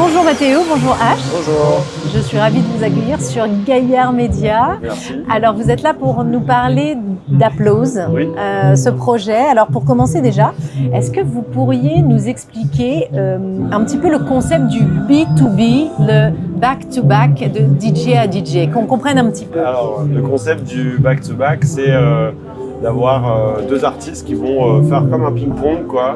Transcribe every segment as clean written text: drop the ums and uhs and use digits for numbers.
Bonjour Mathéo, bonjour H. Bonjour. Je suis ravie de vous accueillir sur Gaillard Média. Merci. Alors vous êtes là pour nous parler d'Applause, Oui. Ce projet. Alors pour commencer déjà, est-ce que vous pourriez nous expliquer un petit peu le concept du B2B, le back-to-back de DJ à DJ, qu'on comprenne un petit peu? Alors, le concept du back-to-back, c'est d'avoir deux artistes qui vont faire comme un ping-pong, quoi.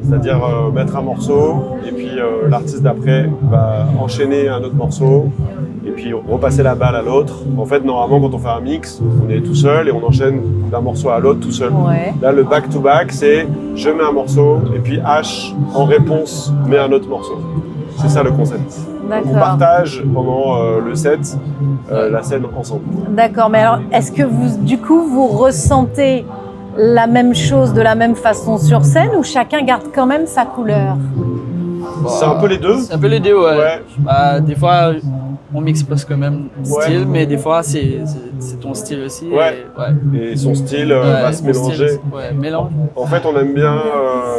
C'est-à-dire mettre un morceau et puis l'artiste d'après va enchaîner un autre morceau et puis repasser la balle à l'autre. En fait, normalement, quand on fait un mix, on est tout seul et on enchaîne d'un morceau à l'autre tout seul. Ouais. Là, le back-to-back, c'est je mets un morceau et puis H, en réponse, met un autre morceau. C'est ça le concept. On D'accord. partage pendant le set la scène ensemble. D'accord, mais alors est-ce que vous, du coup, vous ressentez la même chose de la même façon sur scène ou chacun garde quand même sa couleur? C'est un peu les deux. C'est un peu les deux, ouais. Ouais. Des fois, on mixe presque le même style, Ouais. mais des fois, c'est ton style aussi. Ouais. Et son style va se mon style, mélanger. ouais, mélange. En fait, on aime bien,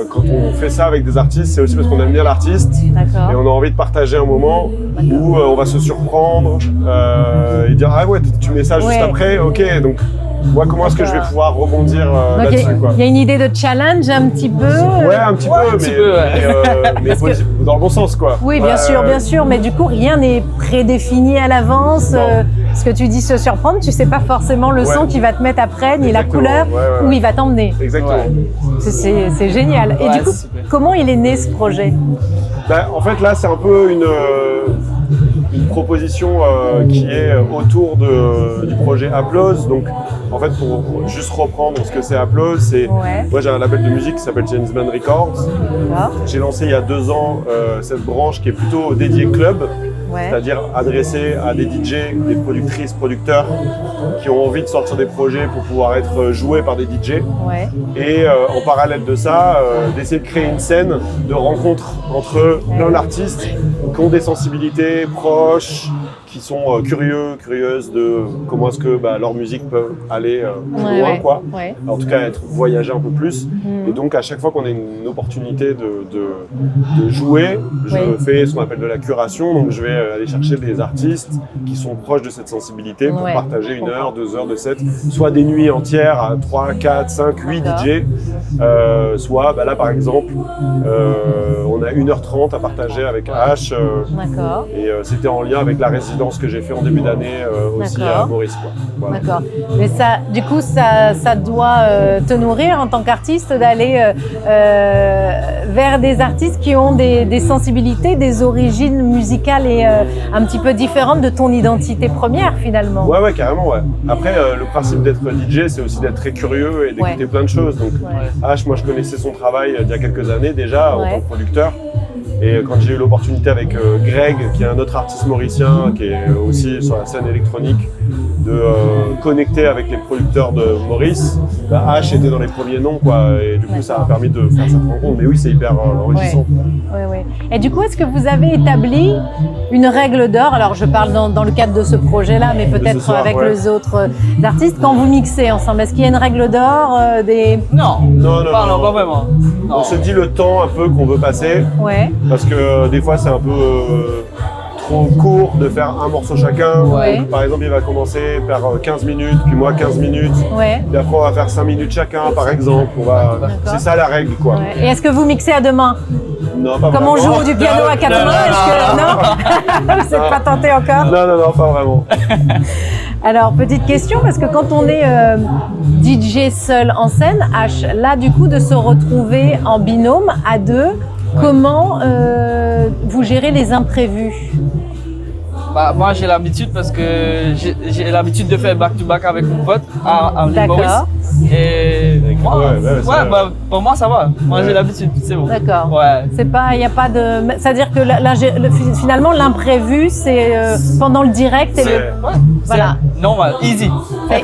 quand on fait ça avec des artistes, c'est aussi parce qu'on aime bien l'artiste et D'accord. on a envie de partager un moment où on va se surprendre et dire « Ah ouais, tu mets ça juste Ouais. après, ok, donc moi comment est-ce que je vais D'accord. pouvoir rebondir Donc, là-dessus quoi ?» il y a une idée de challenge un petit peu. Ouais, un petit peu, un petit peu, ouais. mais dans le bon sens quoi. Oui, bien sûr, mais du coup, rien n'est prédéfini à l'avance. Non. Ce que tu dis se surprendre, tu sais pas forcément le Ouais. son qui va te mettre après, ni Exactement. la couleur, Ouais. où il va t'emmener. Exactement. Ouais. C'est génial. Et Ouais, du coup, super. comment il est né ce projet? Ben, en fait, là, c'est un peu une proposition qui est autour du projet Applause. Donc, en fait, pour juste reprendre ce que c'est Applause, c'est Ouais. moi j'ai un label de musique qui s'appelle James Bond Records. D'accord. J'ai lancé il y a 2 ans cette branche qui est plutôt dédiée club, Ouais. c'est-à-dire adressée à des DJ, des productrices, producteurs qui ont envie de sortir des projets pour pouvoir être joués par des DJ. Ouais. Et en parallèle de ça, d'essayer de créer une scène de rencontre entre plein d'artistes qui ont des sensibilités proches, qui sont curieuses de comment est-ce que leur musique peut aller plus Ouais, loin, ouais. quoi. Ouais. En tout cas, voyager un peu plus. Et donc, à chaque fois qu'on a une opportunité de jouer, je Oui. fais ce qu'on appelle de la curation. Donc, je vais aller chercher des artistes qui sont proches de cette sensibilité pour Ouais, partager je 1 heure, comprends. 2 heures de set, soit des nuits entières à 3, 4, 5, 8 D'accord. DJ, soit là, par exemple, on a 1h30 à partager avec H. D'accord. Et c'était en lien avec la résidence que j'ai fait en début d'année aussi D'accord. à Maurice. Quoi. Voilà. D'accord. Mais ça, du coup, ça doit te nourrir en tant qu'artiste d'aller vers des artistes qui ont des sensibilités, des origines musicales et un petit peu différentes de ton identité première finalement. Ouais, carrément, ouais. Après, le principe d'être DJ, c'est aussi d'être très curieux et d'écouter Ouais. plein de choses. Donc, Ouais. H, moi, je connaissais son travail il y a quelques années déjà en Ouais. tant que producteur. Et quand j'ai eu l'opportunité avec Greg, qui est un autre artiste mauricien, qui est aussi sur la scène électronique, de connecter avec les producteurs de Maurice, H était dans les premiers noms, quoi. Et du coup, ça a permis de faire cette rencontre. Mais oui, c'est hyper enrichissant. Ouais. Et du coup, est-ce que vous avez établi une règle d'or? Alors, je parle dans le cadre de ce projet-là, mais peut-être soir, avec ouais. les autres artistes. Quand vous mixez ensemble, est-ce qu'il y a une règle d'or des... Non, Non, pas vraiment. Non. On se dit le temps un peu qu'on veut passer, Ouais. parce que des fois, c'est un peu trop court de faire un morceau chacun. Ouais. Donc, par exemple, il va commencer par 15 minutes, puis moi 15 minutes. Ouais. Puis après, on va faire 5 minutes chacun, par exemple. C'est ça la règle, quoi. Ouais. Et est-ce que vous mixez à deux mains? Non, pas Comme on vraiment. joue du piano à quatre mains, est-ce que... Non? Vous n'êtes pas tenté encore? Non, pas vraiment. Alors, petite question, parce que quand on est DJ seul en scène, H, là, du coup, de se retrouver en binôme, à deux, comment vous gérez les imprévus? Moi, j'ai l'habitude parce que j'ai l'habitude de faire back-to-back avec mon pote à l'île Maurice. D'accord. Et moi, Ouais, ça va. pour moi, ça va. Moi, j'ai l'habitude, c'est bon. D'accord. Ouais. C'est pas, il n'y a pas de... C'est-à-dire que finalement, l'imprévu, c'est pendant le direct et le... Ouais, Voilà. c'est normal, easy. En fait,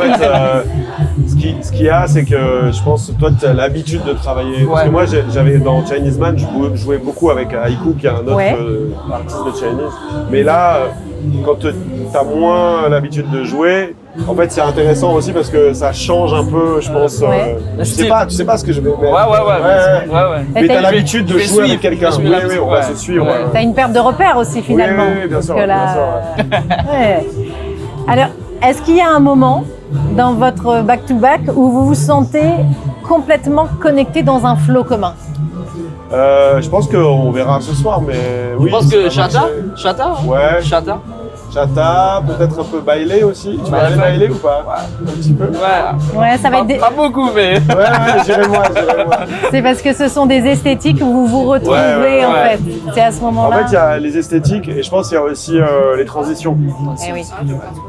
ce qu'il y a, c'est que je pense que toi, tu as l'habitude de travailler. Parce que Ouais. moi, j'avais dans Chinese Man, je jouais beaucoup avec Haiku, qui est un autre Ouais. artiste de Chinese. Mais là, quand tu as moins l'habitude de jouer, en fait, c'est intéressant aussi parce que ça change un peu, je pense. Ouais. Tu sais pas ce que je vais mettre. Ouais. Mais t'as l'habitude de Je vais jouer avec suivre, quelqu'un. je vais Oui, suivre, oui, on va ouais. se suivre. Ouais. ouais. T'as une perte de repères aussi finalement. oui, bien sûr, Parce que bien ouais. Alors, est-ce qu'il y a un moment dans votre back-to-back où vous vous sentez complètement connecté dans un flow commun? Je pense qu'on verra ce soir, mais oui. Je pense que ça va Chata, marcher. Chata, Ouais. Chata, Chata, peut-être un peu bailé aussi. Tu vas aller bailler ou pas? Un petit peu. ouais. Ouais, ça va être Pas beaucoup, mais. Ouais, j'irai-moi. c'est parce que ce sont des esthétiques où vous vous retrouvez Ouais. en fait. C'est à ce En moment-là. fait, il y a les esthétiques et je pense qu'il y a aussi les transitions. Eh oui.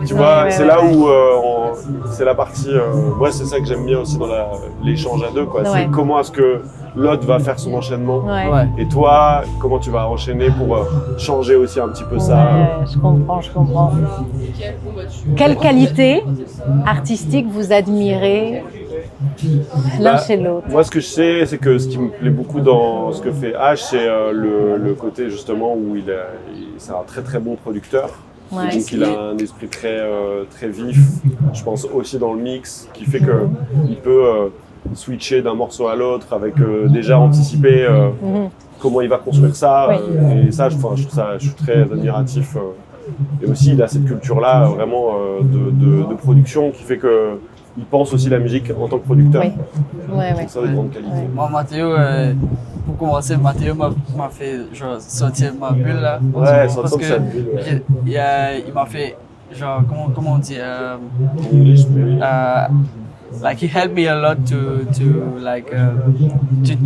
Tu vois, Ouais, c'est ouais, là ouais. où c'est la partie. Moi, c'est ça que j'aime bien aussi dans l'échange à deux, quoi. Ouais. C'est comment est-ce que l'autre va faire son enchaînement. Ouais. Et toi, comment tu vas enchaîner pour changer aussi un petit peu ça. Ouais, je comprends. Quelle qualité artistique vous admirez l'un Bah, chez l'autre? Moi, ce que je sais, c'est que ce qui me plaît beaucoup dans ce que fait H, c'est le côté justement où c'est un très très bon producteur. Ouais. Et donc il a un esprit très vif, je pense aussi dans le mix, qui fait qu'il peut switcher d'un morceau à l'autre avec déjà anticiper comment il va construire ça. Oui. Et ça, je suis très admiratif. Et aussi, il a cette culture-là vraiment de production qui fait qu'il pense aussi la musique en tant que producteur. Oui. Ouais. Donc ça, de grande qualité. Ouais. Moi, Mathéo, pour commencer, Mathéo m'a fait genre, sortir de ma bulle là. Ouais, parce sortir de que sa bulle, ouais. il m'a fait, genre, comment on dit, En English, mais oui. like he helped me a lot to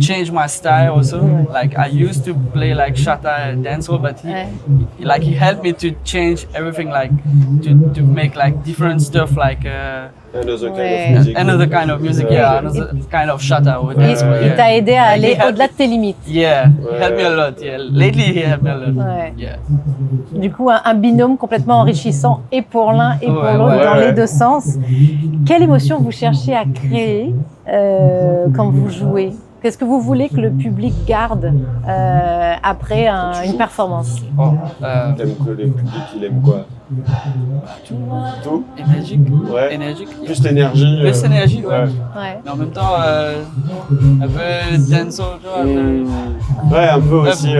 change my style also. Like I used to play like Shatta dancehall, but he helped me to change everything, like to make like different stuff, like Another kind Ouais. of music. another kind of music, yeah, another kind of Shatta or dancehall. Il Yeah. t'a aidé à Like, aller he helped au-delà de tes limites. Yeah, he helped me a lot. Yeah, lately he helped me a lot. Ouais. Yeah. Du coup, un binôme complètement enrichissant et pour l'un et pour Ouais, l'autre ouais, dans ouais. les deux sens. Quelle émotion vous cherchez à créer quand vous jouez? Qu'est-ce que vous voulez que le public garde après une performance? Oh, T'aimes que les publics, il aime quoi? Tout. énergique. Ouais. Énergique. Plus l'énergie. Plus énergie, ouais. Ouais. Mais en même temps, un peu dancehall, tu vois, un peu Ouais, un peu aussi.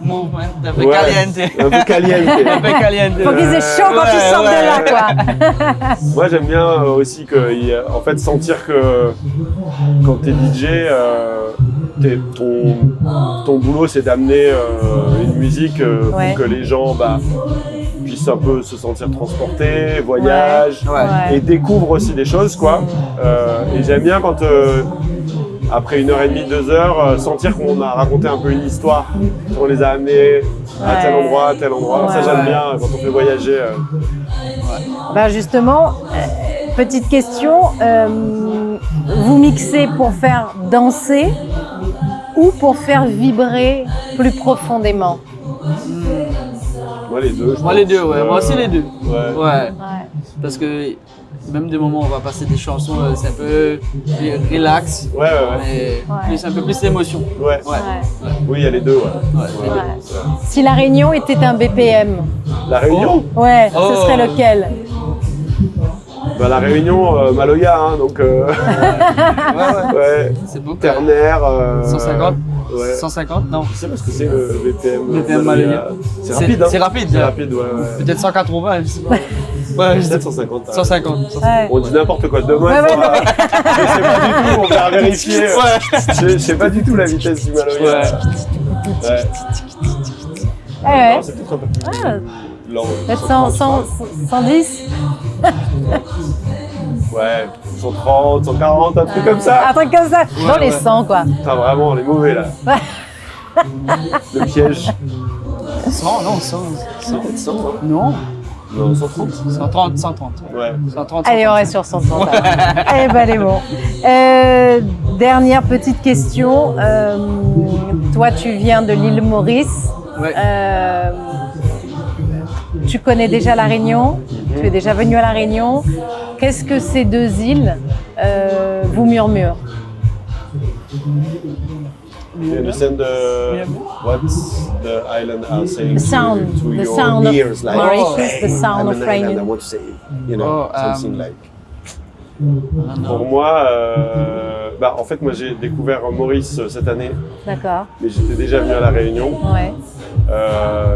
movement, un peu Ouais, caliente. un peu caliente. Un peu caliente. Faut qu'ils aient chaud quand ils sortent de là, quoi. Moi, j'aime bien aussi en fait, sentir que quand t'es DJ, ton boulot, c'est d'amener une musique Ouais. pour que les gens puissent un peu se sentir transportés, voyagent Ouais. et découvrent aussi des choses, quoi. Et j'aime bien quand, après 1h30, 2 heures, sentir qu'on a raconté un peu une histoire, qu'on les a amenés à tel endroit, à tel endroit. Ça, Ouais. j'aime bien quand on fait voyager. Ben justement, petite question, vous mixez pour faire danser ou pour faire vibrer plus profondément? Moi, les deux. Moi, les deux, ouais. Moi aussi, les deux. Ouais. Ouais. Ouais. Parce que même des moments où on va passer des chansons, c'est un peu relax, Ouais. mais un peu plus d'émotion. Ouais. Ouais. Oui, il y a les deux, ouais. Ouais. Ouais. Ouais. Si la Réunion était un BPM, La Réunion, ouais, Oh. ce serait lequel? la Réunion, Maloya, hein, donc Ouais. ouais, C'est beaucoup. ternaire. 150 Ouais. 150, non. Je sais pas ce que c'est le BPM. BPM Maloya. C'est rapide, hein. C'est rapide. C'est rapide, ouais. Peut-être 180, je sais pas. Ouais, je sais Peut-être pas. 150. 150. Ouais. On dit n'importe quoi. Demain, Ouais, il ouais, faudra- je sais pas du tout, on va vérifier. Ouais. Je sais pas du tout la vitesse du Maloya. Ouais. Ouais. Ouais. Non, c'est peut-être un peu plus Ah. lent. Peut-être 110? Ouais, 130, 140, un truc comme ça. Un truc comme ça, dans les ouais. 100 quoi. Putain, vraiment, les mauvais là. Le piège. 100, non, 100. 100, hein. Non, Non, 130. 130, 130. Ouais. 130, Allez, on reste sur 130. Allez, bah, allez, bon. Dernière petite question. Toi, tu viens de l'île Maurice. Ouais. Tu connais déjà La Réunion. Tu es déjà venu à La Réunion. Qu'est-ce que ces deux îles vous murmurent? You understand what's the island are saying The sound, to the your sound of ears, like, Mauritius, the sound I'm of an island, I raining. want to say, you know, Oh, something like. Pour moi, en fait, moi j'ai découvert Maurice cette année, D'accord. mais j'étais déjà venu à La Réunion. Ouais.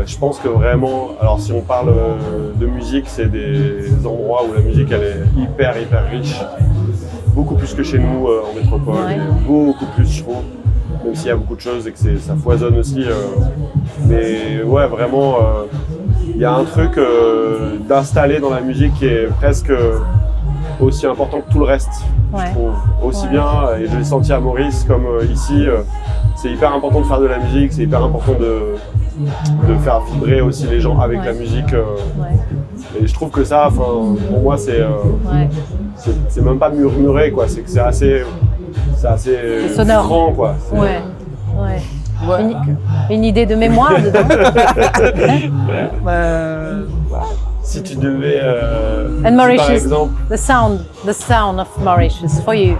Je pense que vraiment, alors si on parle de musique, c'est des endroits où la musique elle est hyper riche, beaucoup plus que chez nous en métropole, Ouais. et beaucoup plus je trouve, même s'il y a beaucoup de choses et que ça foisonne aussi. Mais ouais, vraiment, il y a un truc d'installer dans la musique qui est presque aussi important que tout le reste, Ouais. je trouve. Aussi Ouais. bien, et je l'ai senti à Maurice comme ici, c'est hyper important de faire de la musique, c'est hyper important de faire vibrer aussi les gens avec Ouais. la musique. Ouais. Et je trouve que ça, pour moi, Ouais. c'est même pas murmuré, quoi. C'est que c'est assez sonore. franc, quoi. C'est- Ouais. Ouais. Ouais. Une idée de mémoire dedans. Si tu devais, And si par Mauritius, exemple, the sound of Mauritius for you.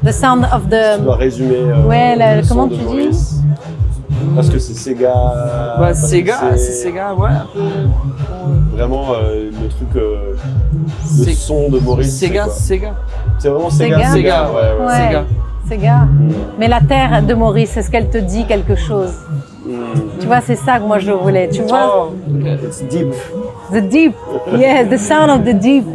The sound of tu dois the. résumer Ouais, le son comment de tu dis Maurice. Parce que c'est Sega. Ouais, parce que Sega, c'est Sega, ouais, un peu. Vraiment le truc, le C'est- son de Maurice. Sega, c'est quoi Sega. C'est vraiment Sega. Sega. Sega, ouais. Ouais. Sega. Sega. Mais la terre de Maurice, est-ce qu'elle te dit quelque chose? Tu vois, c'est ça que moi je voulais. Tu vois, Oh, ok. It's deep. the deep. Yes, the sound of the deep.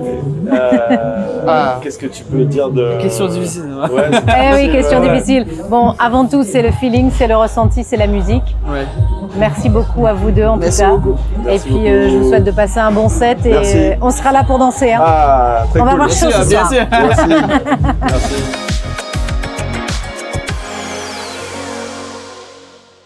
Ah. Qu'est-ce que tu peux dire de. Question difficile. Ouais, c'est Eh oui, difficile, question ouais. difficile. Bon, avant tout, c'est le feeling, c'est le ressenti, c'est la musique. Ouais. Merci beaucoup à vous deux en Merci tout cas. beaucoup. Et Merci puis beaucoup. je vous souhaite de passer un bon set et Merci. on sera là pour danser. Hein. Ah, très On va cool. voir chaud ce Bien soir. sûr. Merci. Merci.